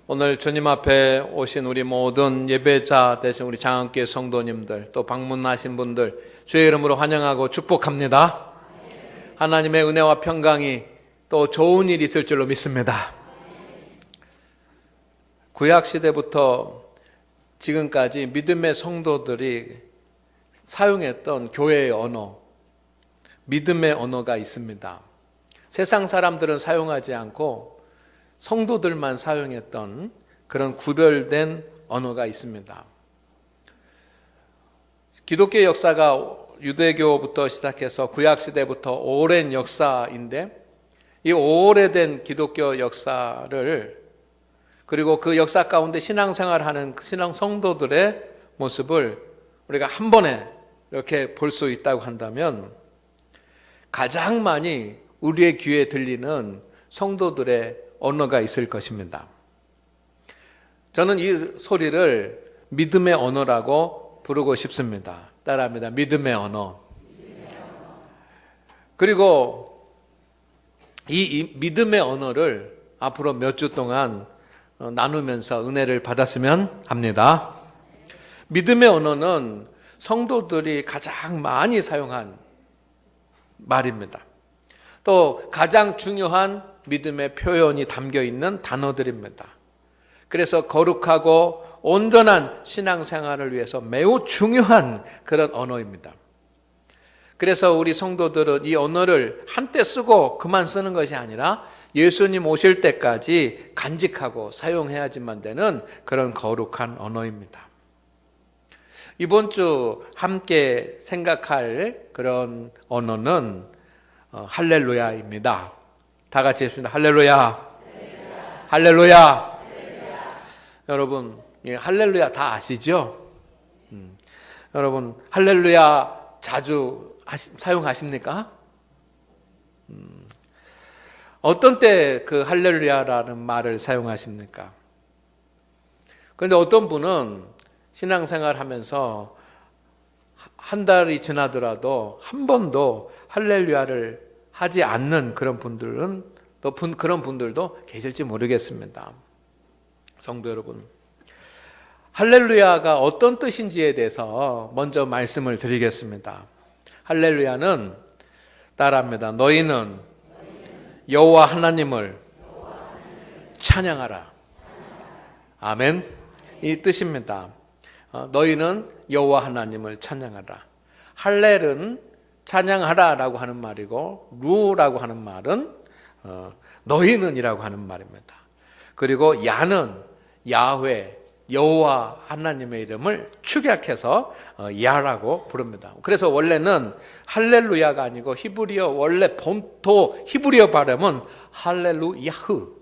오늘 주님 앞에 오신 우리 모든 예배자 되신 우리 장학교회 성도님들, 또 방문하신 분들 주의 이름으로 환영하고 축복합니다. 하나님의 은혜와 평강이 또 좋은 일이 있을 줄로 믿습니다. 구약시대부터 지금까지 믿음의 성도들이 사용했던 교회의 언어, 믿음의 언어가 있습니다. 세상 사람들은 사용하지 않고 성도들만 사용했던 그런 구별된 언어가 있습니다. 기독교 역사가 유대교부터 시작해서 구약시대부터 오랜 역사인데, 이 오래된 기독교 역사를, 그리고 그 역사 가운데 신앙생활하는 신앙 성도들의 모습을 우리가 한 번에 이렇게 볼 수 있다고 한다면, 가장 많이 우리의 귀에 들리는 성도들의 언어가 있을 것입니다. 저는 이 소리를 믿음의 언어라고 부르고 싶습니다. 따라합니다. 믿음의 언어. 그리고 이 믿음의 언어를 앞으로 몇 주 동안 나누면서 은혜를 받았으면 합니다. 믿음의 언어는 성도들이 가장 많이 사용한 말입니다. 또 가장 중요한 믿음의 표현이 담겨 있는 단어들입니다. 그래서 거룩하고 온전한 신앙생활을 위해서 매우 중요한 그런 언어입니다. 그래서 우리 성도들은 이 언어를 한때 쓰고 그만 쓰는 것이 아니라 예수님 오실 때까지 간직하고 사용해야지만 되는 그런 거룩한 언어입니다. 이번 주 함께 생각할 그런 언어는 할렐루야입니다. 다 같이 했습니다. 할렐루야. 할렐루야. 할렐루야. 여러분, 할렐루야 다 아시죠? 여러분, 할렐루야 자주 사용하십니까? 어떤 때 그 할렐루야라는 말을 사용하십니까? 그런데 어떤 분은 신앙생활 하면서 한 달이 지나더라도 한 번도 할렐루야를 하지 않는 그런 분들은, 또 그런 분들도 계실지 모르겠습니다. 성도 여러분, 할렐루야가 어떤 뜻인지에 대해서 먼저 말씀을 드리겠습니다. 할렐루야는 따라합니다. 너희는 여호와 하나님을 찬양하라. 아멘. 이 뜻입니다. 너희는 여호와 하나님을 찬양하라. 할렐은 찬양하라라고 하는 말이고, 루라고 하는 말은 너희는이라고 하는 말입니다. 그리고 야는 야훼, 여호와 하나님의 이름을 축약해서 야라고 부릅니다. 그래서 원래는 할렐루야가 아니고 히브리어, 원래 본토 히브리어 발음은 할렐루야흐,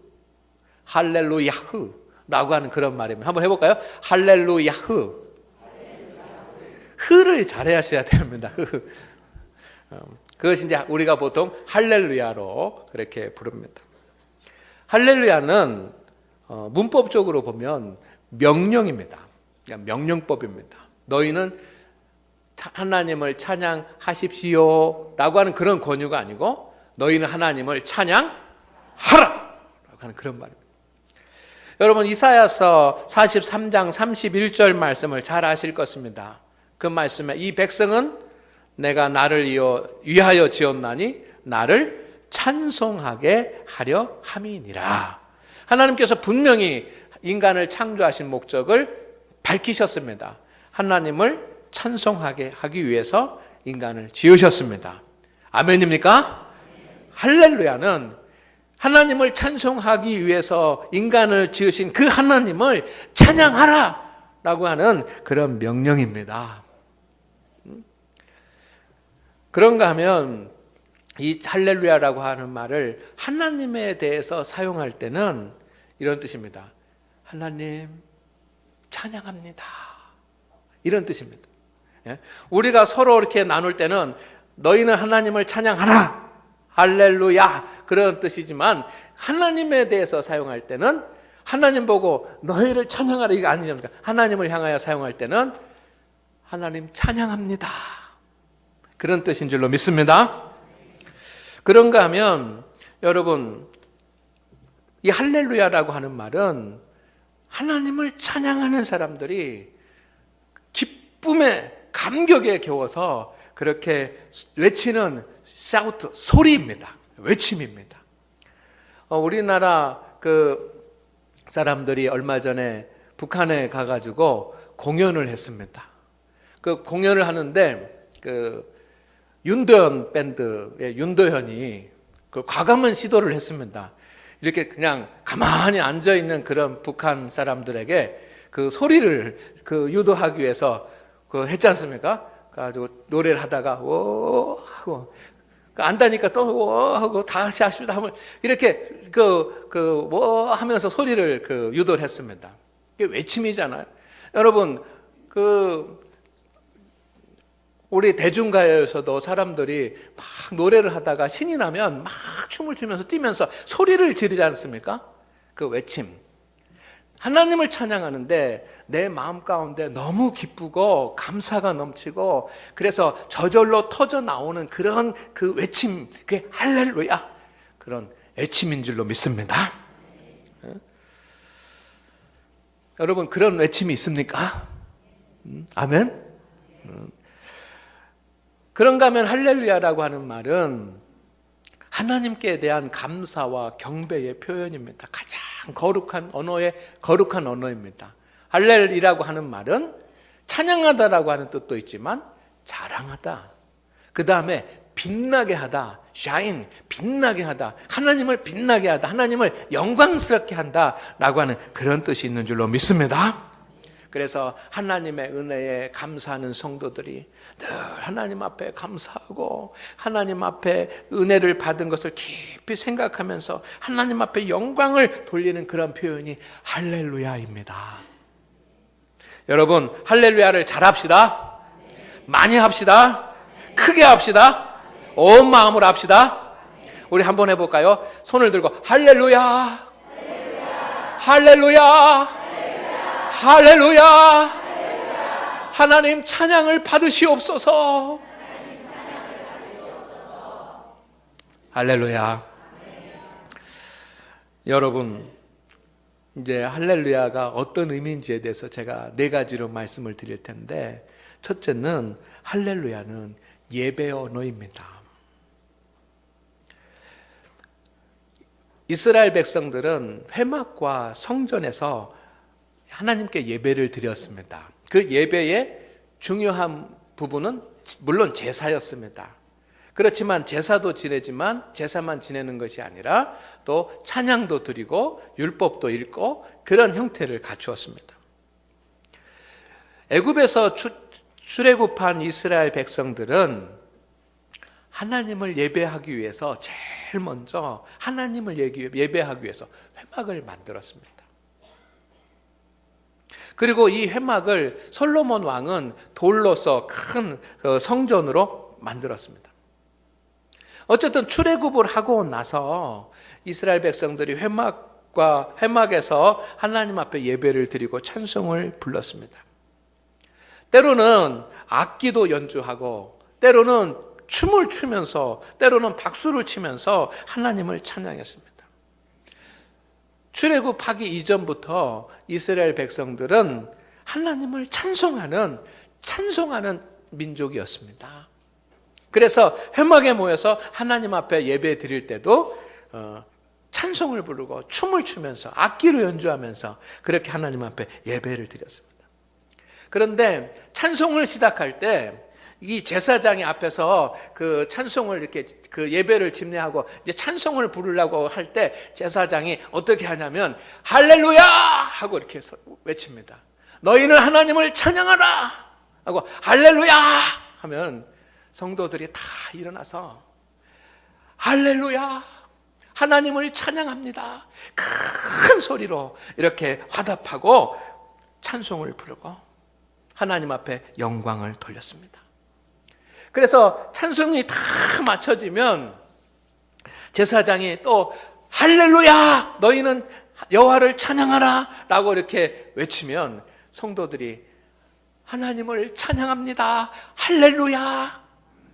할렐루야흐라고 하는 그런 말입니다. 한번 해볼까요? 할렐루야흐. 흐를 잘하셔야 됩니다. 그것이 이제 우리가 보통 할렐루야로 그렇게 부릅니다. 할렐루야는 문법적으로 보면 명령입니다. 명령법입니다. 너희는 하나님을 찬양하십시오 라고 하는 그런 권유가 아니고, 너희는 하나님을 찬양하라 라고 하는 그런 말입니다. 여러분, 이사야서 43장 31절 말씀을 잘 아실 것입니다. 그 말씀에 이 백성은 내가 나를 위하여 지었나니 나를 찬송하게 하려 함이니라. 하나님께서 분명히 인간을 창조하신 목적을 밝히셨습니다. 하나님을 찬송하게 하기 위해서 인간을 지으셨습니다. 아멘입니까? 할렐루야는 하나님을 찬송하기 위해서 인간을 지으신 그 하나님을 찬양하라 라고 하는 그런 명령입니다. 그런가 하면 이 할렐루야라고 하는 말을 하나님에 대해서 사용할 때는 이런 뜻입니다. 하나님 찬양합니다. 이런 뜻입니다. 우리가 서로 이렇게 나눌 때는 너희는 하나님을 찬양하라, 할렐루야, 그런 뜻이지만 하나님에 대해서 사용할 때는 하나님 보고 너희를 찬양하라 이거 아니냐니까. 하나님을 향하여 사용할 때는 하나님 찬양합니다. 그런 뜻인 줄로 믿습니다. 그런가 하면 여러분, 이 할렐루야라고 하는 말은 하나님을 찬양하는 사람들이 기쁨에 감격에 겨워서 그렇게 외치는 샤우트, 소리입니다. 외침입니다. 우리나라 그 사람들이 얼마 전에 북한에 가가지고 공연을 했습니다. 그 공연을 하는데 그 윤도현 밴드의 윤도현이 그 과감한 시도를 했습니다. 이렇게 그냥 가만히 앉아 있는 그런 북한 사람들에게 그 소리를 그 유도하기 위해서 그 했지 않습니까? 가지고 노래를 하다가 오 하고 안다니까 또 오 하고 다시 하시다 하면 이렇게 뭐 하면서 소리를 그 유도를 했습니다. 이게 외침이잖아요. 여러분 우리 대중가요에서도 사람들이 막 노래를 하다가 신이 나면 막 춤을 추면서 뛰면서 소리를 지르지 않습니까? 그 외침. 하나님을 찬양하는데 내 마음 가운데 너무 기쁘고 감사가 넘치고 그래서 저절로 터져 나오는 그런 그 외침, 그게 할렐루야, 그런 외침인 줄로 믿습니다. 여러분 그런 외침이 있습니까? 아멘? 그런가 하면 할렐루야라고 하는 말은 하나님께 대한 감사와 경배의 표현입니다. 가장 거룩한 언어입니다. 할렐이라고 하는 말은 찬양하다라고 하는 뜻도 있지만 자랑하다, 그 다음에 빛나게 하다, shine, 빛나게 하다, 하나님을 빛나게 하다, 하나님을 영광스럽게 한다라고 하는 그런 뜻이 있는 줄로 믿습니다. 그래서 하나님의 은혜에 감사하는 성도들이 늘 하나님 앞에 감사하고 하나님 앞에 은혜를 받은 것을 깊이 생각하면서 하나님 앞에 영광을 돌리는 그런 표현이 할렐루야입니다. 여러분 할렐루야를 잘합시다. 많이 합시다. 크게 합시다. 온 마음으로 합시다. 우리 한번 해볼까요? 손을 들고 할렐루야, 할렐루야, 할렐루야, 하나님 찬양을 받으시옵소서. 할렐루야. 여러분 이제 할렐루야가 어떤 의미인지에 대해서 제가 4가지로 말씀을 드릴 텐데, 첫째는 할렐루야는 예배 언어입니다. 이스라엘 백성들은 회막과 성전에서 하나님께 예배를 드렸습니다. 그 예배의 중요한 부분은 물론 제사였습니다. 그렇지만 제사도 지내지만 제사만 지내는 것이 아니라 또 찬양도 드리고 율법도 읽고 그런 형태를 갖추었습니다. 애굽에서 출애굽한 이스라엘 백성들은 하나님을 예배하기 위해서 제일 먼저 하나님을 예배하기 위해서 회막을 만들었습니다. 그리고 이 회막을 솔로몬 왕은 돌로서 큰 성전으로 만들었습니다. 어쨌든 출애굽을 하고 나서 이스라엘 백성들이 회막에서 하나님 앞에 예배를 드리고 찬송을 불렀습니다. 때로는 악기도 연주하고 때로는 춤을 추면서 때로는 박수를 치면서 하나님을 찬양했습니다. 출애굽하기 이전부터 이스라엘 백성들은 하나님을 찬송하는 민족이었습니다. 그래서 회막에 모여서 하나님 앞에 예배 드릴 때도 찬송을 부르고 춤을 추면서 악기로 연주하면서 그렇게 하나님 앞에 예배를 드렸습니다. 그런데 찬송을 시작할 때 이 제사장이 앞에서 그 찬송을 이렇게 그 예배를 집례하고 이제 찬송을 부르려고 할 때 제사장이 어떻게 하냐면 할렐루야 하고 이렇게 외칩니다. 너희는 하나님을 찬양하라 하고 할렐루야 하면 성도들이 다 일어나서 할렐루야, 하나님을 찬양합니다, 큰 소리로 이렇게 화답하고 찬송을 부르고 하나님 앞에 영광을 돌렸습니다. 그래서 찬송이 다 맞춰지면 제사장이 또 할렐루야, 너희는 여호와를 찬양하라 라고 이렇게 외치면 성도들이 하나님을 찬양합니다, 할렐루야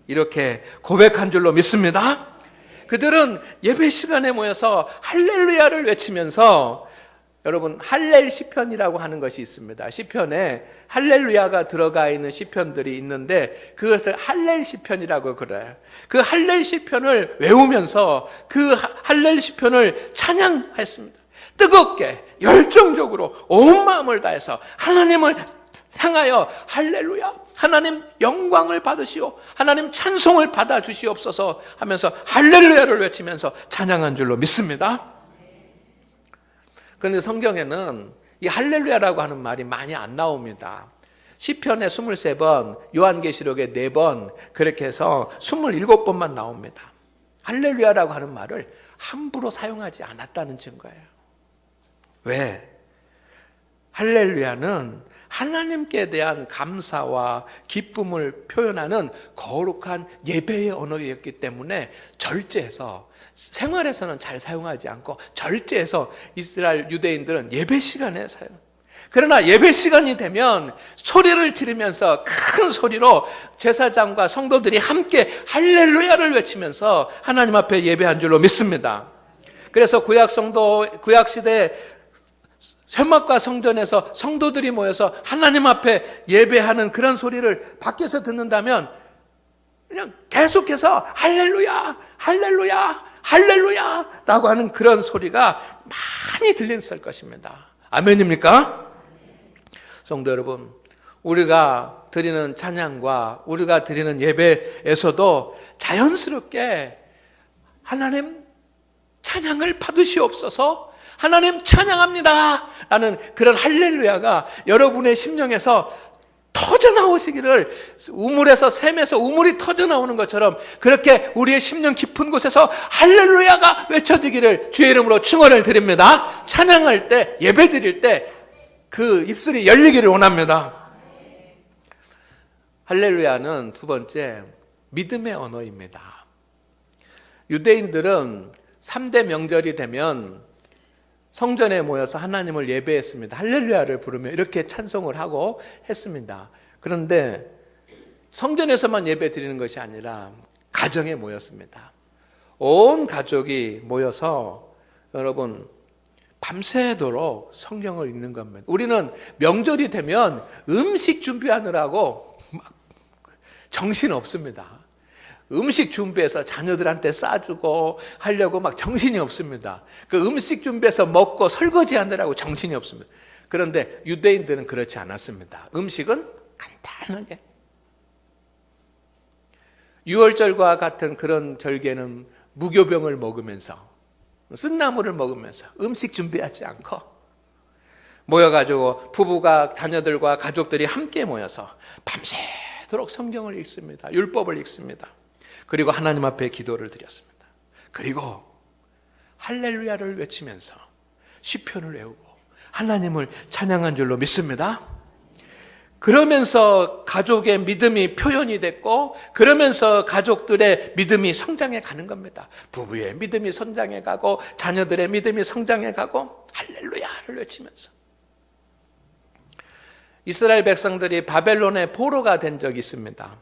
이렇게 고백한 줄로 믿습니다. 그들은 예배 시간에 모여서 할렐루야를 외치면서 여러분 할렐 시편이라고 하는 것이 있습니다. 시편에 할렐루야가 들어가 있는 시편들이 있는데 그것을 할렐 시편이라고 그래요. 그 할렐 시편을 외우면서 그 할렐 시편을 찬양했습니다. 뜨겁게 열정적으로 온 마음을 다해서 하나님을 향하여 할렐루야, 하나님 영광을 받으시오, 하나님 찬송을 받아 주시옵소서 하면서 할렐루야를 외치면서 찬양한 줄로 믿습니다. 그런데 성경에는 이 할렐루야라고 하는 말이 많이 안 나옵니다. 시편에 23번, 요한계시록에 4번, 그렇게 해서 27번만 나옵니다. 할렐루야라고 하는 말을 함부로 사용하지 않았다는 증거예요. 왜? 할렐루야는 하나님께 대한 감사와 기쁨을 표현하는 거룩한 예배의 언어였기 때문에 절제해서, 생활에서는 잘 사용하지 않고 절제해서 이스라엘 유대인들은 예배 시간에 사용. 그러나 예배 시간이 되면 소리를 지르면서 큰 소리로 제사장과 성도들이 함께 할렐루야를 외치면서 하나님 앞에 예배한 줄로 믿습니다. 그래서 구약 시대 회막과 성전에서 성도들이 모여서 하나님 앞에 예배하는 그런 소리를 밖에서 듣는다면 그냥 계속해서 할렐루야, 할렐루야, 할렐루야 라고 하는 그런 소리가 많이 들렸을 것입니다. 아멘입니까? 성도 여러분, 우리가 드리는 찬양과 우리가 드리는 예배에서도 자연스럽게 하나님 찬양을 받으시옵소서, 하나님 찬양합니다 라는 그런 할렐루야가 여러분의 심령에서 터져나오시기를, 우물에서 샘에서 우물이 터져나오는 것처럼 그렇게 우리의 심령 깊은 곳에서 할렐루야가 외쳐지기를 주의 이름으로 축원을 드립니다. 찬양할 때, 예배 드릴 때 그 입술이 열리기를 원합니다. 할렐루야는 두 번째, 믿음의 언어입니다. 유대인들은 3대 명절이 되면 성전에 모여서 하나님을 예배했습니다. 할렐루야를 부르며 이렇게 찬송을 하고 했습니다. 그런데 성전에서만 예배 드리는 것이 아니라 가정에 모였습니다. 온 가족이 모여서 여러분 밤새도록 성경을 읽는 겁니다. 우리는 명절이 되면 음식 준비하느라고 막 정신 없습니다. 음식 준비해서 자녀들한테 싸주고 하려고 막 정신이 없습니다. 그 음식 준비해서 먹고 설거지하느라고 정신이 없습니다. 그런데 유대인들은 그렇지 않았습니다. 음식은 간단하게. 유월절과 같은 그런 절개는 무교병을 먹으면서, 쓴나물을 먹으면서 음식 준비하지 않고 모여가지고 부부가, 자녀들과 가족들이 함께 모여서 밤새도록 성경을 읽습니다. 율법을 읽습니다. 그리고 하나님 앞에 기도를 드렸습니다. 그리고 할렐루야를 외치면서 시편을 외우고 하나님을 찬양한 줄로 믿습니다. 그러면서 가족의 믿음이 표현이 됐고, 그러면서 가족들의 믿음이 성장해 가는 겁니다. 부부의 믿음이 성장해 가고 자녀들의 믿음이 성장해 가고 할렐루야를 외치면서. 이스라엘 백성들이 바벨론의 포로가 된 적이 있습니다.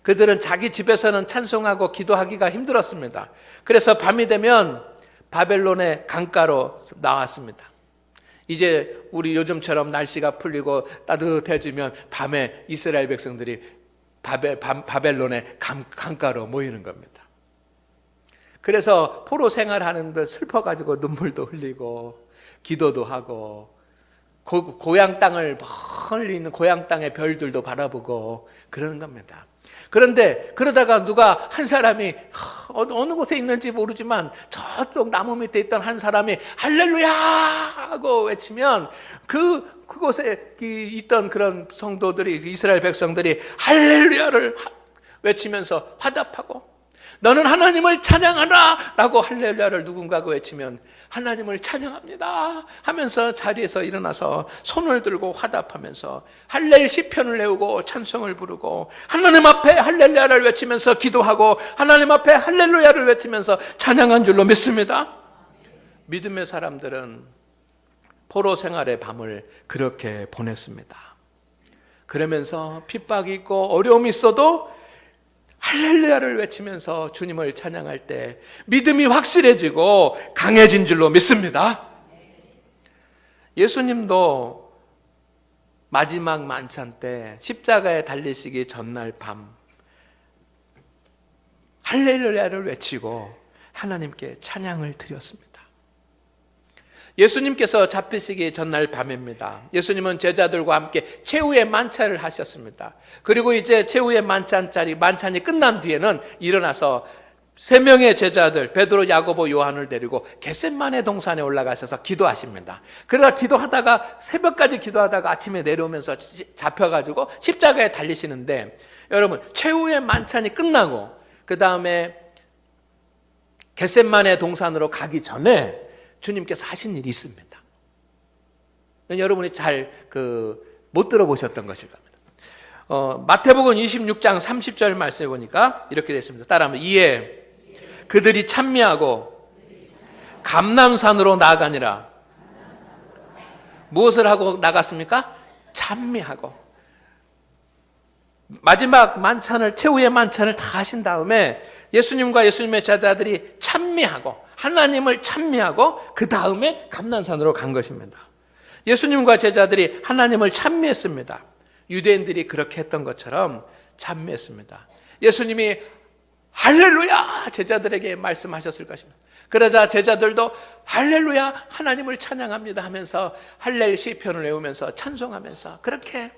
그들은 자기 집에서는 찬송하고 기도하기가 힘들었습니다. 그래서 밤이 되면 바벨론의 강가로 나왔습니다. 이제 우리 요즘처럼 날씨가 풀리고 따뜻해지면 밤에 이스라엘 백성들이 바벨론의 강가로 모이는 겁니다. 그래서 포로 생활하는데 슬퍼가지고 눈물도 흘리고 기도도 하고 고향 땅을 멀리 있는 고향 땅의 별들도 바라보고 그러는 겁니다. 그런데 그러다가 누가 한 사람이 어느 곳에 있는지 모르지만 저쪽 나무 밑에 있던 한 사람이 할렐루야 하고 외치면 그곳에 있던 그런 성도들이, 이스라엘 백성들이 할렐루야를 외치면서 화답하고, 너는 하나님을 찬양하라 라고 할렐루야를 누군가가 외치면 하나님을 찬양합니다 하면서 자리에서 일어나서 손을 들고 화답하면서 할렐 시편을 외우고 찬송을 부르고 하나님 앞에 할렐루야를 외치면서 기도하고 하나님 앞에 할렐루야를 외치면서 찬양한 줄로 믿습니다. 믿음의 사람들은 포로 생활의 밤을 그렇게 보냈습니다. 그러면서 핍박이 있고 어려움이 있어도 할렐루야를 외치면서 주님을 찬양할 때 믿음이 확실해지고 강해진 줄로 믿습니다. 예수님도 마지막 만찬 때 십자가에 달리시기 전날 밤 할렐루야를 외치고 하나님께 찬양을 드렸습니다. 예수님께서 잡히시기 전날 밤입니다. 예수님은 제자들과 함께 최후의 만찬을 하셨습니다. 그리고 이제 최후의 만찬이 끝난 뒤에는 일어나서 3명의 제자들 베드로, 야고보, 요한을 데리고 겟셋마네 동산에 올라가셔서 기도하십니다. 그러다 기도하다가 새벽까지 기도하다가 아침에 내려오면서 잡혀가지고 십자가에 달리시는데, 여러분 최후의 만찬이 끝나고 그 다음에 겟셋마네 동산으로 가기 전에 주님께서 하신 일이 있습니다. 여러분이 잘 못 들어보셨던 것일 겁니다. 마태복음 26장 30절 말씀해 보니까 이렇게 되어 있습니다. 따라하면 이에 그들이 찬미하고 감람산으로 나아가니라. 무엇을 하고 나갔습니까? 찬미하고. 마지막 만찬을, 최후의 만찬을 다 하신 다음에 예수님과 예수님의 제자들이 찬미하고 하나님을 찬미하고 그 다음에 감람산으로 간 것입니다. 예수님과 제자들이 하나님을 찬미했습니다. 유대인들이 그렇게 했던 것처럼 찬미했습니다. 예수님이 할렐루야 제자들에게 말씀하셨을 것입니다. 그러자 제자들도 할렐루야 하나님을 찬양합니다 하면서 할렐 시편을 외우면서 찬송하면서 그렇게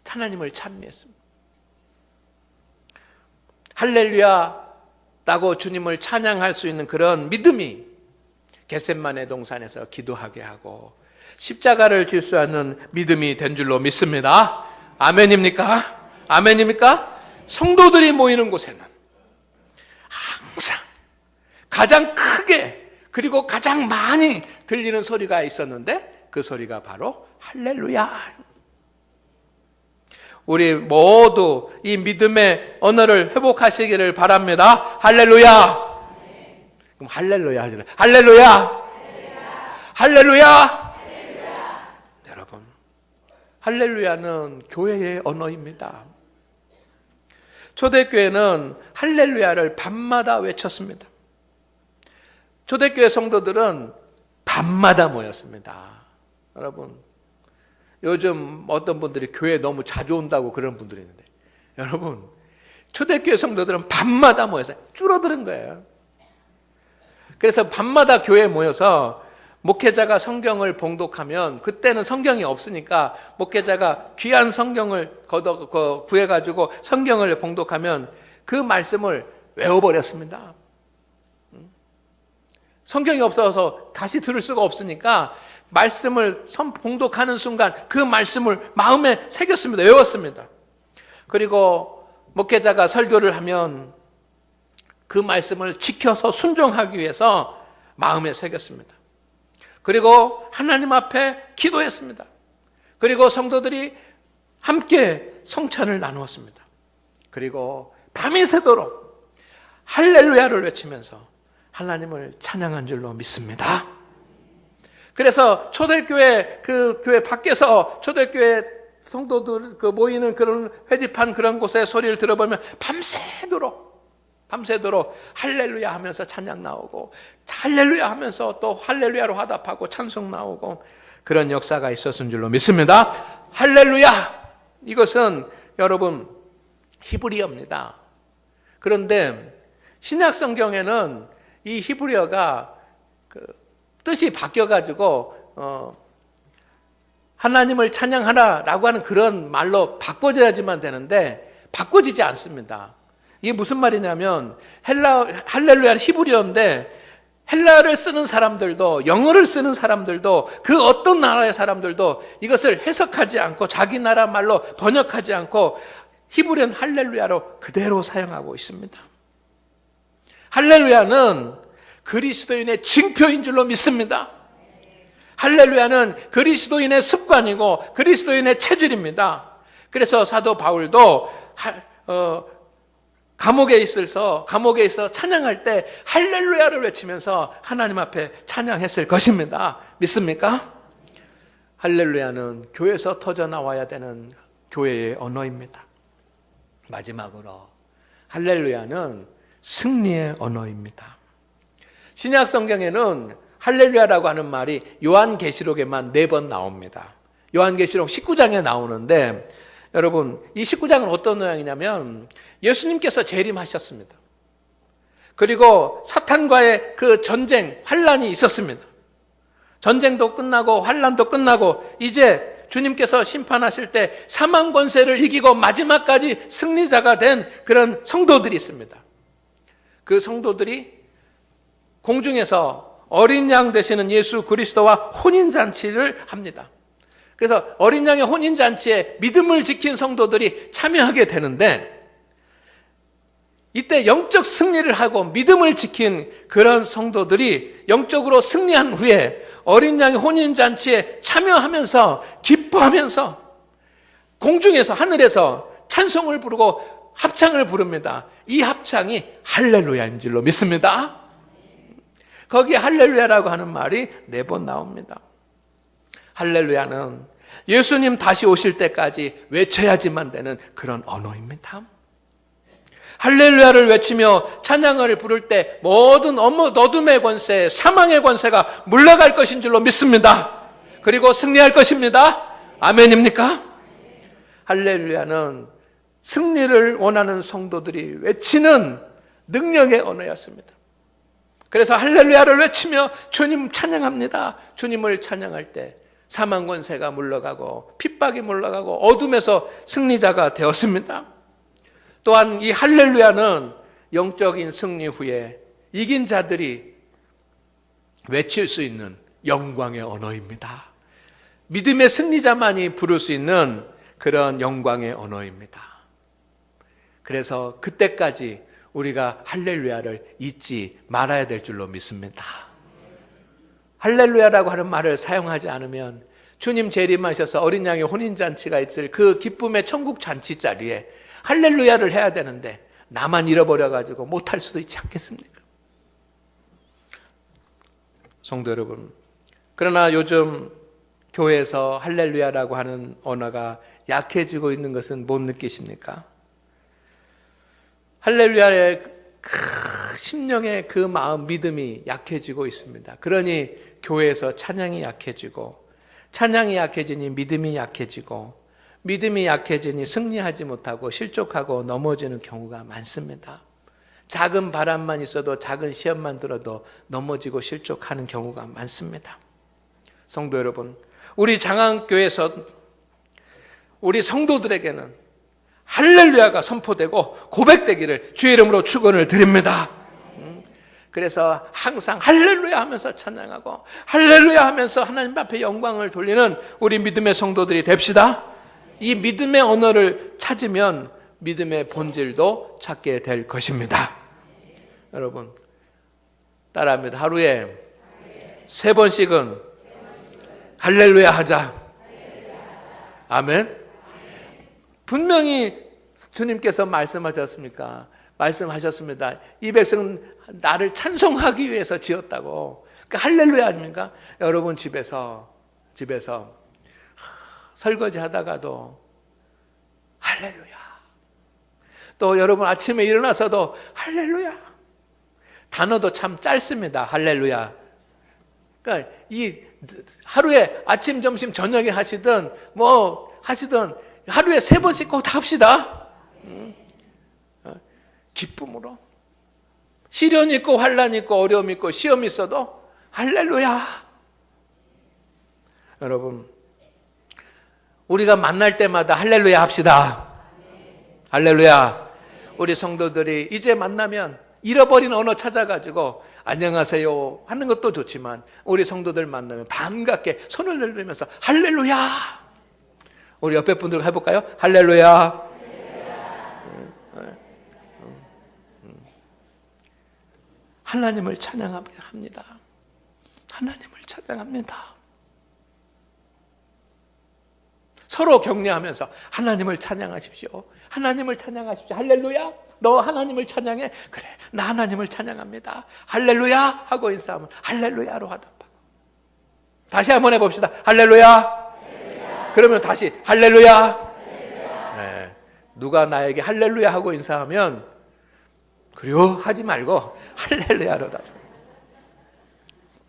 하나님을 찬미했습니다. 할렐루야라고 주님을 찬양할 수 있는 그런 믿음이 겟셋마네 동산에서 기도하게 하고 십자가를 질 수 있는 믿음이 된 줄로 믿습니다. 아멘입니까? 아멘입니까? 성도들이 모이는 곳에는 항상 가장 크게 그리고 가장 많이 들리는 소리가 있었는데 그 소리가 바로 할렐루야. 우리 모두 이 믿음의 언어를 회복하시기를 바랍니다. 할렐루야. 그럼 할렐루야 하잖아요. 할렐루야. 할렐루야. 여러분, 할렐루야는 교회의 언어입니다. 초대교회는 할렐루야를 밤마다 외쳤습니다. 초대교회 성도들은 밤마다 모였습니다. 여러분, 요즘 어떤 분들이 교회에 너무 자주 온다고 그런 분들이 있는데, 여러분 초대교회 성도들은 밤마다 모여서 줄어드는 거예요. 그래서 밤마다 교회에 모여서 목회자가 성경을 봉독하면, 그때는 성경이 없으니까 목회자가 귀한 성경을 구해가지고 성경을 봉독하면 그 말씀을 외워버렸습니다. 성경이 없어서 다시 들을 수가 없으니까 말씀을 봉독하는 순간 그 말씀을 마음에 새겼습니다. 외웠습니다. 그리고 목회자가 설교를 하면 그 말씀을 지켜서 순종하기 위해서 마음에 새겼습니다. 그리고 하나님 앞에 기도했습니다. 그리고 성도들이 함께 성찬을 나누었습니다. 그리고 밤이 새도록 할렐루야를 외치면서 하나님을 찬양한 줄로 믿습니다. 그래서 초대교회, 그 교회 밖에서 초대교회 성도들 모이는 그런 회집한 그런 곳의 소리를 들어보면 밤새도록 할렐루야 하면서 찬양 나오고, 할렐루야 하면서 또 할렐루야로 화답하고 찬송 나오고, 그런 역사가 있었은 줄로 믿습니다. 할렐루야! 이것은 여러분 히브리어입니다. 그런데 신약 성경에는 이 히브리어가 뜻이 바뀌어가지고 하나님을 찬양하라라고 하는 그런 말로 바꿔져야지만 되는데 바꿔지지 않습니다. 이게 무슨 말이냐면 할렐루야는 히브리어인데 헬라어를 쓰는 사람들도 영어를 쓰는 사람들도 그 어떤 나라의 사람들도 이것을 해석하지 않고 자기 나라 말로 번역하지 않고 히브리어는 할렐루야로 그대로 사용하고 있습니다. 할렐루야는 그리스도인의 징표인 줄로 믿습니다. 할렐루야는 그리스도인의 습관이고 그리스도인의 체질입니다. 그래서 사도 바울도 감옥에 있어 찬양할 때 할렐루야를 외치면서 하나님 앞에 찬양했을 것입니다. 믿습니까? 할렐루야는 교회에서 터져나와야 되는 교회의 언어입니다. 마지막으로 할렐루야는 승리의 언어입니다. 신약 성경에는 할렐루야라고 하는 말이 요한계시록에만 4번 나옵니다. 요한계시록 19장에 나오는데 여러분 이 19장은 어떤 모양이냐면 예수님께서 재림하셨습니다. 그리고 사탄과의 그 전쟁, 환란이 있었습니다. 전쟁도 끝나고 환란도 끝나고 이제 주님께서 심판하실 때 사망 권세를 이기고 마지막까지 승리자가 된 그런 성도들이 있습니다. 그 성도들이 공중에서 어린 양 되시는 예수 그리스도와 혼인잔치를 합니다. 그래서 어린 양의 혼인잔치에 믿음을 지킨 성도들이 참여하게 되는데 이때 영적 승리를 하고 믿음을 지킨 그런 성도들이 영적으로 승리한 후에 어린 양의 혼인잔치에 참여하면서 기뻐하면서 공중에서 하늘에서 찬송을 부르고 합창을 부릅니다. 이 합창이 할렐루야인 줄로 믿습니다. 거기에 할렐루야라고 하는 말이 4번 나옵니다. 할렐루야는 예수님 다시 오실 때까지 외쳐야지만 되는 그런 언어입니다. 할렐루야를 외치며 찬양을 부를 때 모든 어둠의 권세, 사망의 권세가 물러갈 것인 줄로 믿습니다. 그리고 승리할 것입니다. 아멘입니까? 할렐루야는 승리를 원하는 성도들이 외치는 능력의 언어였습니다. 그래서 할렐루야를 외치며 주님 찬양합니다. 주님을 찬양할 때 사망 권세가 물러가고 핍박이 물러가고 어둠에서 승리자가 되었습니다. 또한 이 할렐루야는 영적인 승리 후에 이긴 자들이 외칠 수 있는 영광의 언어입니다. 믿음의 승리자만이 부를 수 있는 그런 영광의 언어입니다. 그래서 그때까지 우리가 할렐루야를 잊지 말아야 될 줄로 믿습니다. 할렐루야라고 하는 말을 사용하지 않으면 주님 재림하셔서 어린 양의 혼인잔치가 있을 그 기쁨의 천국 잔치 자리에 할렐루야를 해야 되는데 나만 잃어버려가지고 못할 수도 있지 않겠습니까? 성도 여러분, 그러나 요즘 교회에서 할렐루야라고 하는 언어가 약해지고 있는 것은 못 느끼십니까? 할렐루야의 심령의 그 마음, 믿음이 약해지고 있습니다. 그러니 교회에서 찬양이 약해지고, 찬양이 약해지니 믿음이 약해지고, 믿음이 약해지니 승리하지 못하고 실족하고 넘어지는 경우가 많습니다. 작은 바람만 있어도, 작은 시험만 들어도 넘어지고 실족하는 경우가 많습니다. 성도 여러분, 우리 장안교회에서 우리 성도들에게는 할렐루야가 선포되고 고백되기를 주의 이름으로 축원을 드립니다. 그래서 항상 할렐루야 하면서 찬양하고 할렐루야 하면서 하나님 앞에 영광을 돌리는 우리 믿음의 성도들이 됩시다. 이 믿음의 언어를 찾으면 믿음의 본질도 찾게 될 것입니다. 여러분 따라합니다. 하루에 3번씩은 할렐루야 하자. 아멘. 분명히 주님께서 말씀하셨습니까? 말씀하셨습니다. 이 백성은 나를 찬송하기 위해서 지었다고. 그 할렐루야 아닙니까? 여러분 집에서 설거지 하다가도 할렐루야. 또 여러분 아침에 일어나서도 할렐루야. 단어도 참 짧습니다. 할렐루야. 그러니까 이 하루에 아침, 점심, 저녁에 하시든 뭐 하시든 하루에 3번씩 꼭 다 합시다. 기쁨으로. 시련이 있고 환란이 있고 어려움이 있고 시험이 있어도 할렐루야. 여러분 우리가 만날 때마다 할렐루야 합시다. 할렐루야. 우리 성도들이 이제 만나면 잃어버린 언어 찾아가지고 안녕하세요 하는 것도 좋지만 우리 성도들 만나면 반갑게 손을 들면서 할렐루야. 우리 옆에 분들 해볼까요? 할렐루야. 하나님을 찬양합니다. 하나님을 찬양합니다. 서로 격려하면서 하나님을 찬양하십시오. 하나님을 찬양하십시오. 할렐루야. 너 하나님을 찬양해. 그래, 나 하나님을 찬양합니다. 할렐루야 하고 인사하면 할렐루야로 하던가. 다시 한번 해봅시다. 할렐루야. 그러면 다시 할렐루야. 네. 누가 나에게 할렐루야 하고 인사하면 그래요 하지 말고 할렐루야로 다.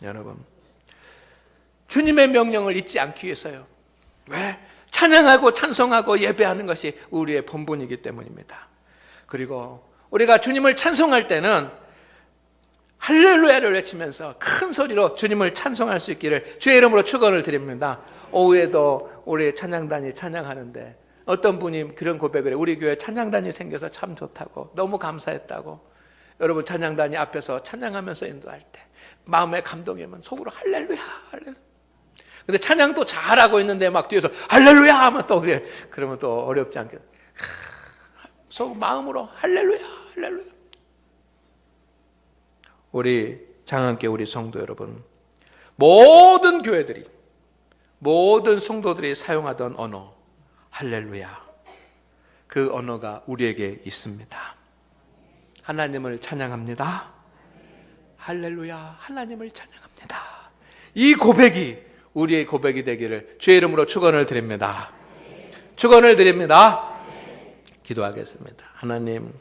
여러분, 주님의 명령을 잊지 않기 위해서요. 왜? 찬양하고 찬송하고 예배하는 것이 우리의 본분이기 때문입니다. 그리고 우리가 주님을 찬송할 때는 할렐루야를 외치면서 큰 소리로 주님을 찬송할 수 있기를 주의 이름으로 축원을 드립니다. 오후에도 우리 찬양단이 찬양하는데 어떤 분이 그런 고백을 해요. 우리 교회 찬양단이 생겨서 참 좋다고, 너무 감사했다고. 여러분, 찬양단이 앞에서 찬양하면서 인도할 때 마음에 감동이 오면 속으로 할렐루야, 할렐루야. 근데 찬양도 잘하고 있는데 막 뒤에서 할렐루야 하면 또 그래. 그러면 또 어렵지 않게 속 마음으로 할렐루야, 할렐루야. 우리 장안교 우리 성도 여러분, 모든 교회들이, 모든 성도들이 사용하던 언어 할렐루야, 그 언어가 우리에게 있습니다. 하나님을 찬양합니다. 할렐루야, 하나님을 찬양합니다. 이 고백이 우리의 고백이 되기를 주의 이름으로 축원을 드립니다. 축원을 드립니다. 기도하겠습니다. 하나님,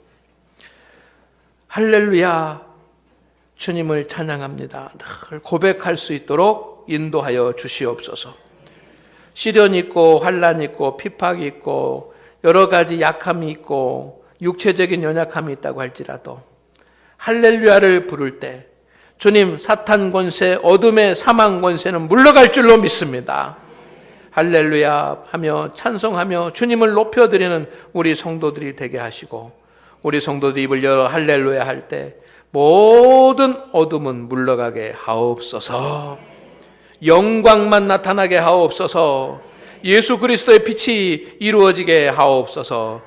할렐루야, 주님을 찬양합니다. 늘 고백할 수 있도록 인도하여 주시옵소서. 시련이 있고 환난이 있고 핍박이 있고 여러 가지 약함이 있고 육체적인 연약함이 있다고 할지라도 할렐루야를 부를 때 주님, 사탄 권세, 어둠의 사망 권세는 물러갈 줄로 믿습니다. 할렐루야 하며 찬송하며 주님을 높여드리는 우리 성도들이 되게 하시고, 우리 성도들이 입을 열어 할렐루야 할 때 모든 어둠은 물러가게 하옵소서. 영광만 나타나게 하옵소서. 예수 그리스도의 빛이 이루어지게 하옵소서.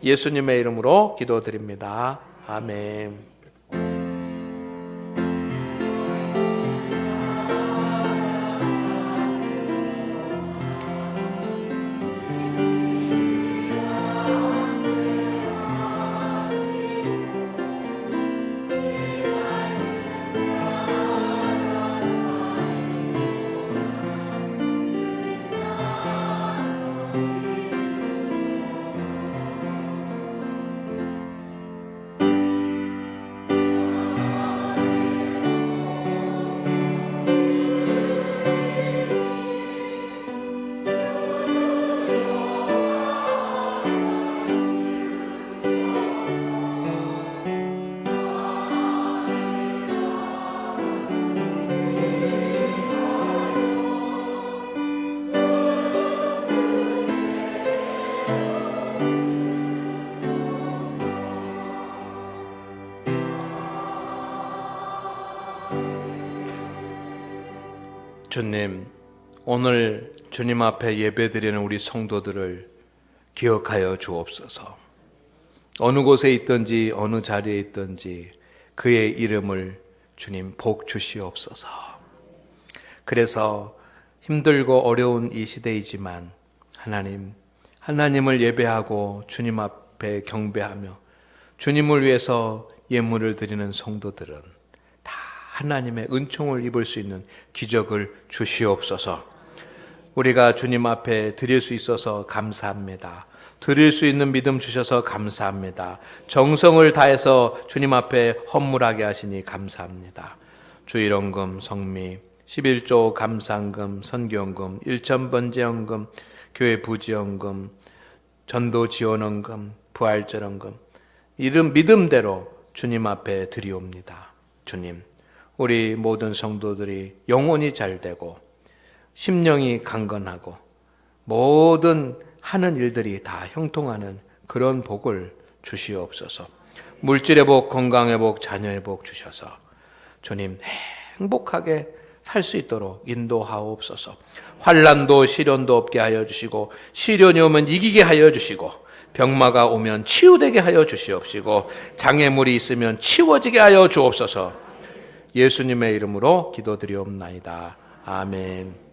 예수님의 이름으로 기도드립니다. 아멘. 주님, 오늘 주님 앞에 예배드리는 우리 성도들을 기억하여 주옵소서. 어느 곳에 있든지 어느 자리에 있든지 그의 이름을 주님 복 주시옵소서. 그래서 힘들고 어려운 이 시대이지만 하나님을 예배하고 주님 앞에 경배하며 주님을 위해서 예물을 드리는 성도들은 다 하나님의 은총을 입을 수 있는 기적을 주시옵소서. 우리가 주님 앞에 드릴 수 있어서 감사합니다. 드릴 수 있는 믿음 주셔서 감사합니다. 정성을 다해서 주님 앞에 헌물하게 하시니 감사합니다. 주일원금, 성미, 11조 감상금, 선교원금, 일천번제원금, 교회 부지원금, 전도지원원금, 부활절원금, 이런 믿음대로 주님 앞에 드리옵니다. 주님, 우리 모든 성도들이 영혼이 잘되고 심령이 강건하고 모든 하는 일들이 다 형통하는 그런 복을 주시옵소서. 물질의 복, 건강의 복, 자녀의 복 주셔서 주님 행복하게 살 수 있도록 인도하옵소서. 환난도 시련도 없게 하여 주시고, 시련이 오면 이기게 하여 주시고, 병마가 오면 치유되게 하여 주시옵시고, 장애물이 있으면 치워지게 하여 주옵소서. 예수님의 이름으로 기도드리옵나이다. 아멘.